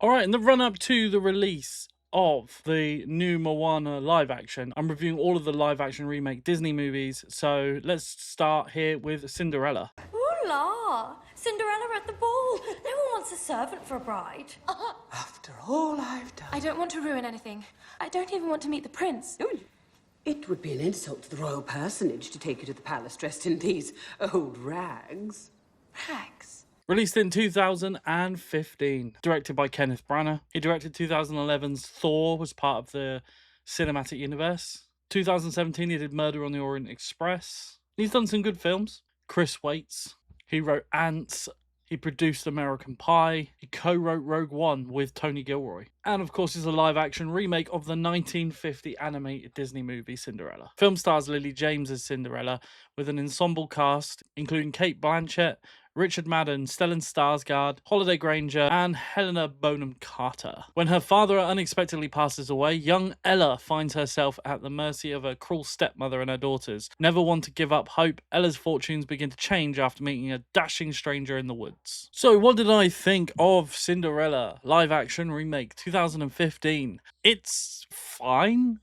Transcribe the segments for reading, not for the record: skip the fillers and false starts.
All right, in the run up to the release of the new Moana live action, I'm reviewing all of the live action remake Disney movies. So let's start here with Cinderella. Ooh la! Cinderella at the ball. No one wants a servant for a bride. After all I've done. I don't want to ruin anything. I don't even want to meet the prince. Oh, it would be an insult to the royal personage to take you to the palace dressed in these old rags. Rags. Released in 2015, directed by Kenneth Branagh. He directed 2011's Thor, was part of the cinematic universe. 2017, he did Murder on the Orient Express. He's done some good films. Chris Waits. He wrote Ants. He produced American Pie. He co-wrote Rogue One with Tony Gilroy. And of course, is a live-action remake of the 1950 animated Disney movie Cinderella. Film stars Lily James as Cinderella, with an ensemble cast including Kate Blanchett, Richard Madden, Stellan Skarsgård, Holiday Granger, and Helena Bonham Carter. When her father unexpectedly passes away, young Ella finds herself at the mercy of her cruel stepmother and her daughters. Never one to give up hope, Ella's fortunes begin to change after meeting a dashing stranger in the woods. So what did I think of Cinderella live action remake 2015? It's fine.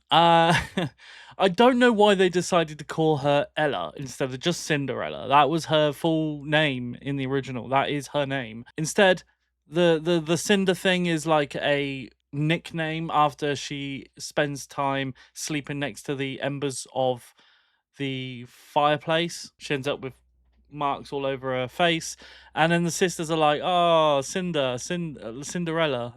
I don't know why they decided to call her Ella instead of just Cinderella. That was her full name in the original. That is her name. Instead, the Cinder thing is like a nickname after she spends time sleeping next to the embers of the fireplace. She ends up with marks all over her face, and then the sisters are like, "Oh, Cinderella."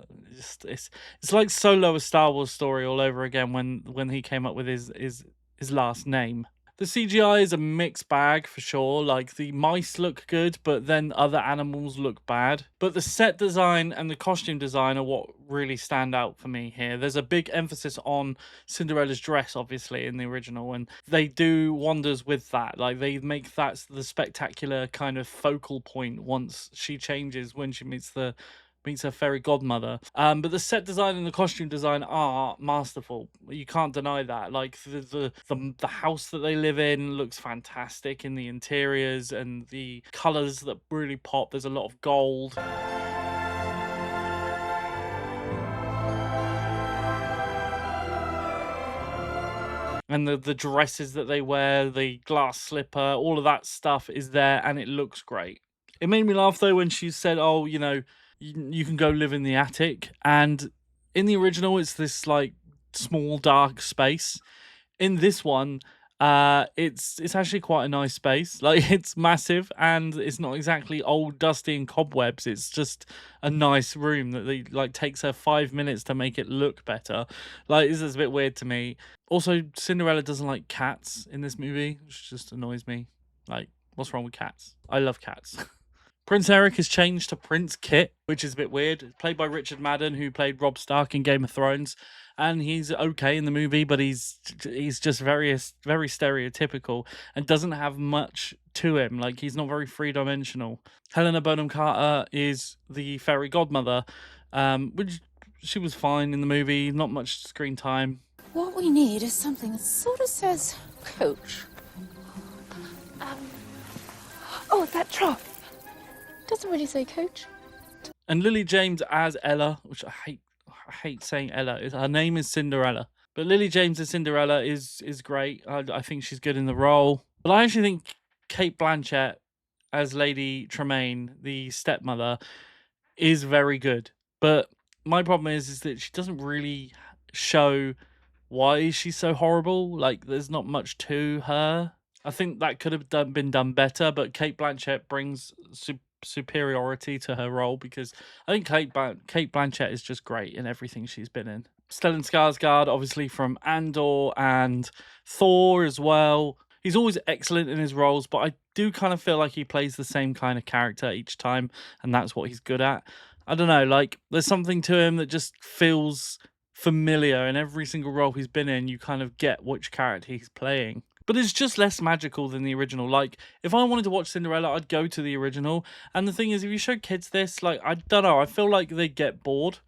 It's like Solo, a Star Wars story all over again when he came up with his last name. The CGI is a mixed bag for sure. Like, the mice look good, but then other animals look bad. But the set design and the costume design are what really stand out for me here. There's a big emphasis on Cinderella's dress, obviously, in the original, and they do wonders with that. Like, they make that the spectacular kind of focal point once she changes when she meets her fairy godmother. But the set design and the costume design are masterful. You can't deny that. Like, the house that they live in looks fantastic in the interiors, and the colors that really pop. There's a lot of gold. And the dresses that they wear, the glass slipper, all of that stuff is there, and it looks great. It made me laugh though when she said, "Oh, you can go live in the attic." And in the original, it's this like small dark space. In this one, it's actually quite a nice space. Like, it's massive, and it's not exactly old, dusty, and cobwebs. It's just a nice room that they like takes her 5 minutes to make it look better. Like, this is a bit weird to me. Also, Cinderella doesn't like cats in this movie, which just annoys me. Like, what's wrong with cats? I love cats. Prince Eric is changed to Prince Kit, which is a bit weird. Played by Richard Madden, who played Robb Stark in Game of Thrones, and he's okay in the movie, but he's just very stereotypical and doesn't have much to him. Like, he's not very three-dimensional. Helena Bonham Carter is the fairy godmother, which she was fine in the movie. Not much screen time. What we need is something that sort of says coach. Oh, that trough. Doesn't really say coach. And Lily James as Ella, which I hate saying Ella. Her name is Cinderella. But Lily James as Cinderella is great. I think she's good in the role. But I actually think Kate Blanchett as Lady Tremaine, the stepmother, is very good. But my problem is that she doesn't really show why she's so horrible. Like, there's not much to her. I think that could have been done better, but Kate Blanchett brings superiority to her role, because I think Kate Blanchett is just great in everything she's been in. Stellan Skarsgård, obviously from Andor and Thor as well. He's always excellent in his roles, but I do kind of feel like he plays the same kind of character each time, and that's what he's good at. I don't know, like, there's something to him that just feels familiar. In every single role he's been in, you kind of get which character he's playing. But it's just less magical than the original. Like, if I wanted to watch Cinderella, I'd go to the original. And the thing is, if you show kids this, like, I don't know, I feel like they get bored.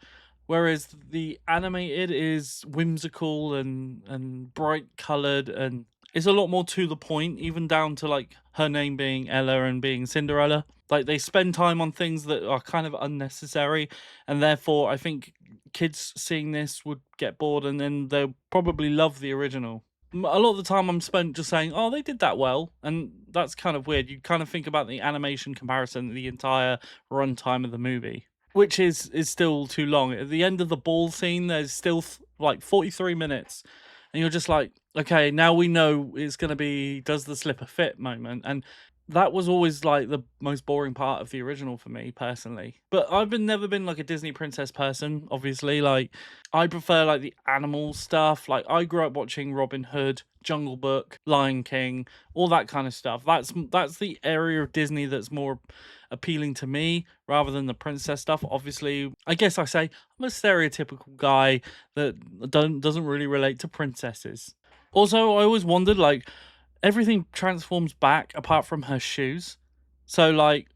Whereas the animated is whimsical and bright coloured, and It's a lot more to the point, even down to like her name being Ella and being Cinderella. Like they spend time on things that are kind of unnecessary, and therefore I think kids seeing this would get bored, and then they'll probably love the original. A lot of the time I'm spent just saying, oh, they did that well, and that's kind of weird. You kind of think about the animation comparison, the entire runtime of the movie, which is still too long. At the end of the ball scene, there's still like 43 minutes, and you're just like, okay, now we know it's gonna be does the slipper fit moment, and that was always like the most boring part of the original for me personally. But I've never been like a Disney princess person, obviously. Like I prefer like the animal stuff. Like I grew up watching Robin Hood, Jungle Book, Lion King, all that kind of stuff. That's the area of Disney that's more appealing to me rather than the princess stuff. Obviously, I guess I say I'm a stereotypical guy that doesn't really relate to princesses. Also, I always wondered like everything transforms back apart from her shoes. So like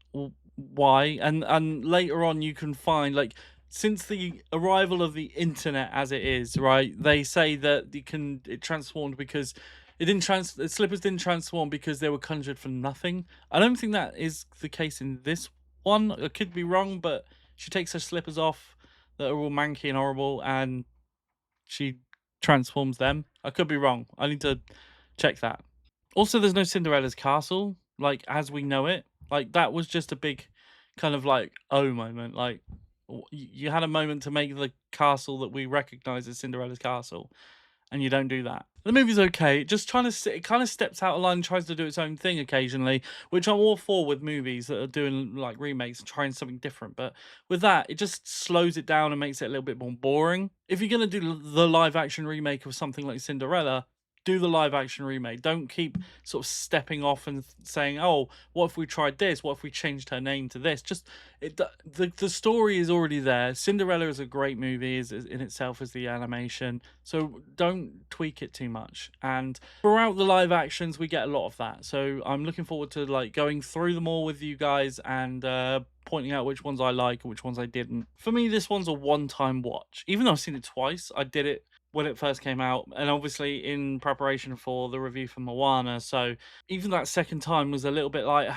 why? And later on you can find like since the arrival of the internet as it is, right? They say that it transformed because the slippers didn't transform because they were conjured from nothing. I don't think that is the case in this one. I could be wrong, but she takes her slippers off that are all manky and horrible and she transforms them. I could be wrong. I need to check that. Also, there's no Cinderella's castle, like as we know it. Like that was just a big kind of like oh moment. Like you had a moment to make the castle that we recognize as Cinderella's castle, and you don't do that. The movie's okay. Just it kind of steps out of line and tries to do its own thing occasionally, which I'm all for with movies that are doing like remakes and trying something different. But with that, it just slows it down and makes it a little bit more boring. If you're gonna do the live action remake of something like Cinderella, do the live action remake. Don't keep sort of stepping off and saying, "Oh, what if we tried this? What if we changed her name to this?" Just the story is already there. Cinderella is a great movie is in itself as the animation, so don't tweak it too much. And throughout the live actions, we get a lot of that. So I'm looking forward to like going through them all with you guys and pointing out which ones I like and which ones I didn't. For me, this one's a one-time watch. Even though I've seen it twice, I did it when it first came out, and obviously in preparation for the review for Moana. So even that second time was a little bit like,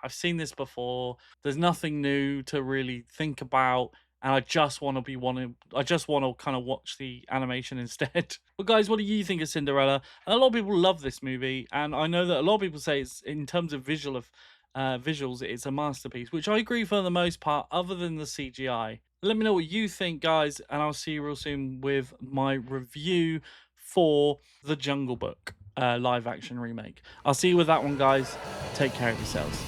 I've seen this before. There's nothing new to really think about, and I just want to kind of watch the animation instead. But guys, what do you think of Cinderella? And a lot of people love this movie, and I know that a lot of people say it's in terms of visuals, it's a masterpiece, which I agree for the most part, other than the CGI. Let me know what you think, guys, and I'll see you real soon with my review for the Jungle Book live action remake. I'll see you with that one, guys. Take care of yourselves.